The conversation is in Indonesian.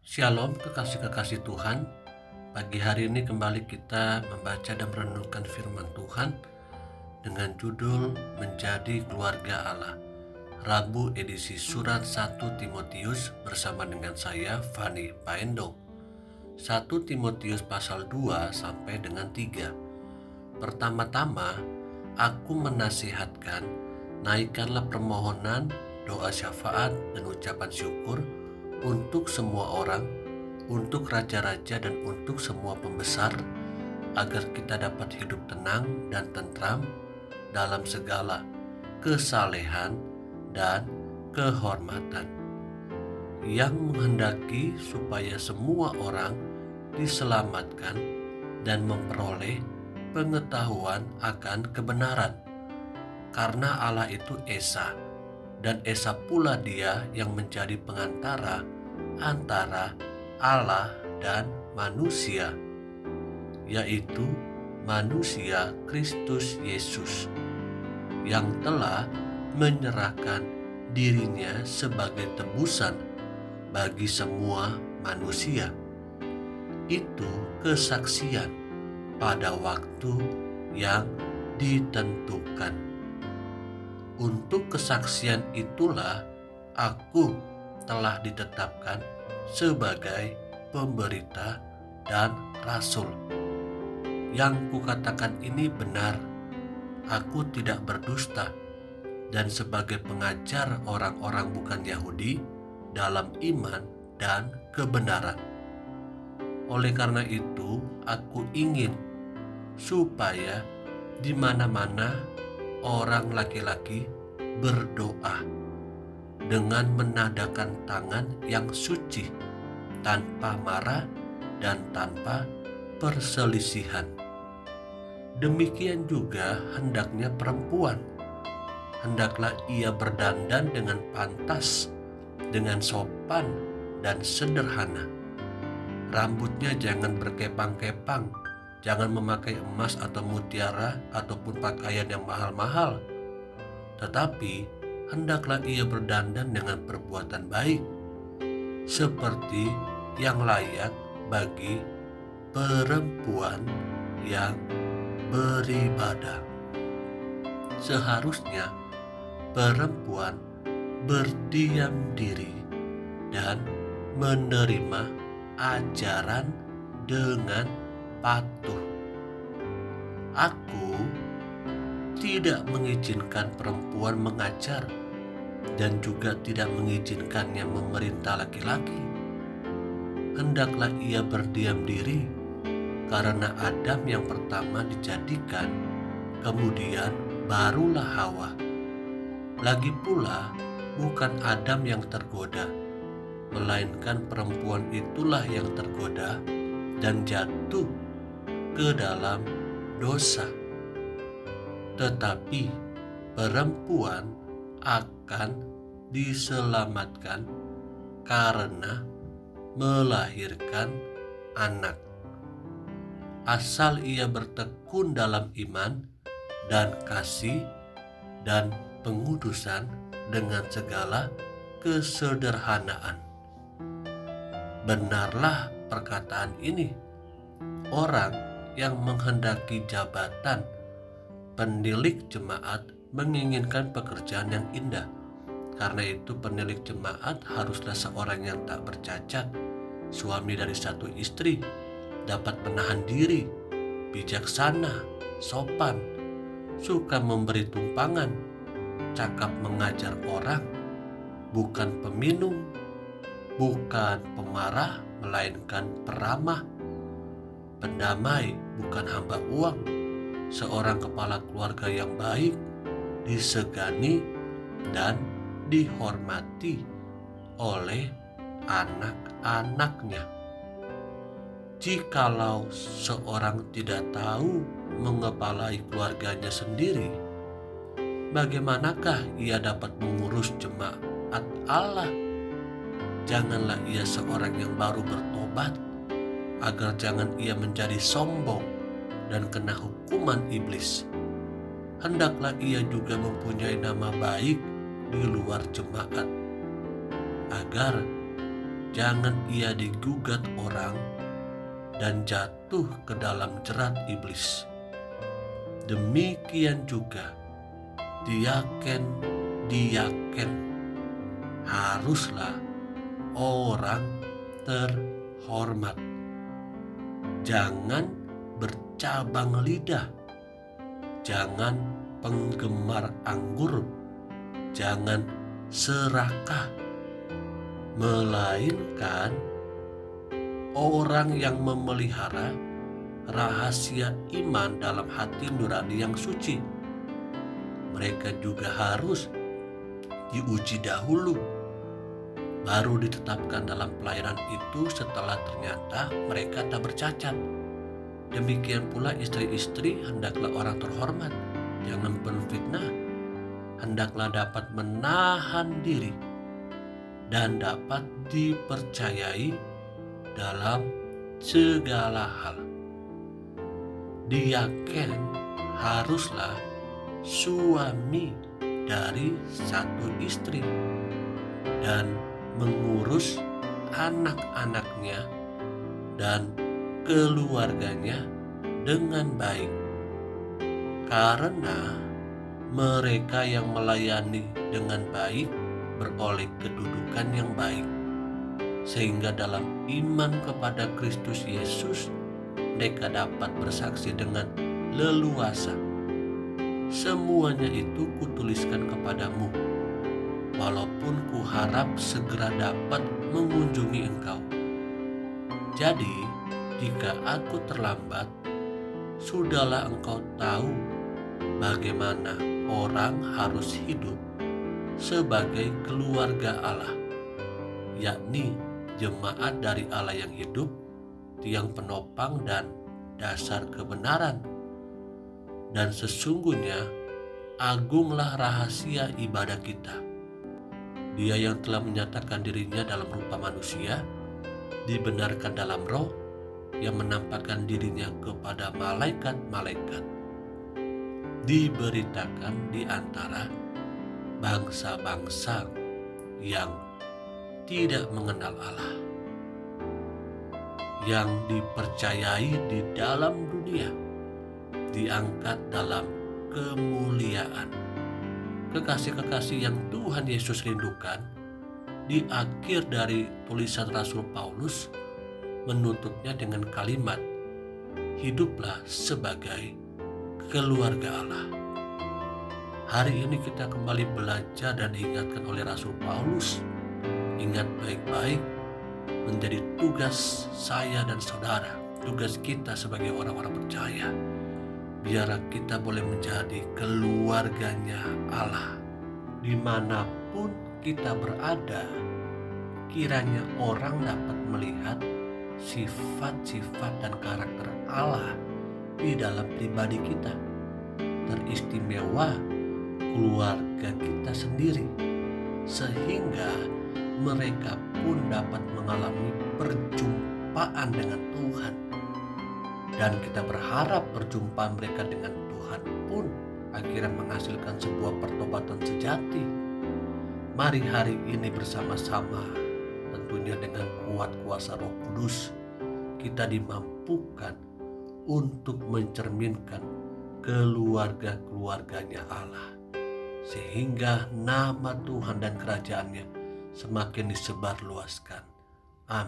Shalom kekasih-kekasih Tuhan. Pagi hari ini kembali kita membaca dan merenungkan firman Tuhan dengan judul Menjadi Keluarga Allah. Rabu edisi surat 1 Timotius bersama dengan saya Fani Paendo. 1 Timotius pasal 2 sampai dengan 3. Pertama-tama, aku menasihatkan, naikkanlah permohonan, doa syafaat dan ucapan syukur untuk semua orang, untuk raja-raja dan untuk semua pembesar, agar kita dapat hidup tenang dan tentram dalam segala kesalehan dan kehormatan, yang menghendaki supaya semua orang diselamatkan dan memperoleh pengetahuan akan kebenaran. Karena Allah itu Esa, dan Esa pula Dia yang menjadi pengantara antara Allah dan manusia, yaitu manusia Kristus Yesus, yang telah menyerahkan dirinya sebagai tebusan bagi semua manusia. Itu kesaksian pada waktu yang ditentukan. Untuk kesaksian itulah aku telah ditetapkan sebagai pemberita dan rasul. Yang kukatakan ini benar, aku tidak berdusta, dan sebagai pengajar orang-orang bukan Yahudi dalam iman dan kebenaran. Oleh karena itu, aku ingin supaya di mana-mana orang laki-laki berdoa dengan menadakan tangan yang suci, tanpa marah dan tanpa perselisihan. Demikian juga hendaknya perempuan. Hendaklah ia berdandan dengan pantas, dengan sopan dan sederhana. Rambutnya jangan berkepang-kepang, jangan memakai emas atau mutiara ataupun pakaian yang mahal-mahal. Tetapi hendaklah ia berdandan dengan perbuatan baik, seperti yang layak bagi perempuan yang beribadah. Seharusnya perempuan berdiam diri dan menerima ajaran dengan patuh. Aku tidak mengizinkan perempuan mengajar dan juga tidak mengizinkannya memerintah laki-laki. Hendaklah ia berdiam diri, karena Adam yang pertama dijadikan, kemudian barulah Hawa. Lagi pula bukan Adam yang tergoda, melainkan perempuan itulah yang tergoda dan jatuh ke dalam dosa. Tetapi perempuan akan diselamatkan karena melahirkan anak, asal ia bertekun dalam iman dan kasih dan pengudusan dengan segala kesederhanaan. Benarlah perkataan ini. Orang yang menghendaki jabatan penilik jemaat menginginkan pekerjaan yang indah. Karena itu penilik jemaat haruslah seorang yang tak bercacat, suami dari satu istri, dapat menahan diri, bijaksana, sopan, suka memberi tumpangan, cakap mengajar orang, bukan peminum, bukan pemarah, melainkan peramah, pendamai, bukan hamba uang, seorang kepala keluarga yang baik, disegani dan dihormati oleh anak-anaknya. Jikalau seorang tidak tahu mengepalai keluarganya sendiri, bagaimanakah ia dapat mengurus jemaat Allah? Janganlah ia seorang yang baru bertobat, agar jangan ia menjadi sombong dan kena hukuman iblis. Hendaklah ia juga mempunyai nama baik di luar jemaat, agar jangan ia digugat orang dan jatuh ke dalam jerat iblis. Demikian juga diaken haruslah orang terhormat. Jangan bercabang lidah, jangan penggemar anggur, jangan serakah, melainkan orang yang memelihara rahasia iman dalam hati nurani yang suci. Mereka juga harus diuji dahulu, baru ditetapkan dalam pelayanan itu setelah ternyata mereka tak bercacat. Demikian pula istri-istri hendaklah orang terhormat, jangan penfitnah, hendaklah dapat menahan diri dan dapat dipercayai dalam segala hal. Diaken haruslah suami dari satu istri dan mengurus anak-anaknya dan keluarganya dengan baik, karena mereka yang melayani dengan baik beroleh kedudukan yang baik, sehingga dalam iman kepada Kristus Yesus mereka dapat bersaksi dengan leluasa. Semuanya itu kutuliskan kepadamu, walaupun kuharap segera dapat mengunjungi engkau. Jadi, jika aku terlambat, sudahlah engkau tahu bagaimana orang harus hidup sebagai keluarga Allah, yakni jemaat dari Allah yang hidup, tiang penopang dan dasar kebenaran. Dan sesungguhnya agunglah rahasia ibadah kita. Dia yang telah menyatakan dirinya dalam rupa manusia, dibenarkan dalam roh, yang menampakkan dirinya kepada malaikat-malaikat, diberitakan di antara bangsa-bangsa yang tidak mengenal Allah, yang dipercayai di dalam dunia, diangkat dalam kemuliaan. Kekasih-kekasih yang Tuhan Yesus rindukan, di akhir dari tulisan Rasul Paulus menutupnya dengan kalimat, hiduplah sebagai keluarga Allah. Hari ini kita kembali belajar dan diingatkan oleh Rasul Paulus, ingat baik-baik, menjadi tugas saya dan saudara, tugas kita sebagai orang-orang percaya. Biarlah kita boleh menjadi keluarganya Allah. Dimanapun kita berada, kiranya orang dapat melihat sifat-sifat dan karakter Allah di dalam pribadi kita. Teristimewa keluarga kita sendiri, sehingga mereka pun dapat mengalami perjumpaan dengan Tuhan. Dan kita berharap perjumpaan mereka dengan Tuhan pun akhirnya menghasilkan sebuah pertobatan sejati. Mari hari ini bersama-sama, tentunya dengan kuat kuasa Roh Kudus, kita dimampukan untuk mencerminkan keluarga-keluarganya Allah, sehingga nama Tuhan dan kerajaannya semakin disebarluaskan. Amin.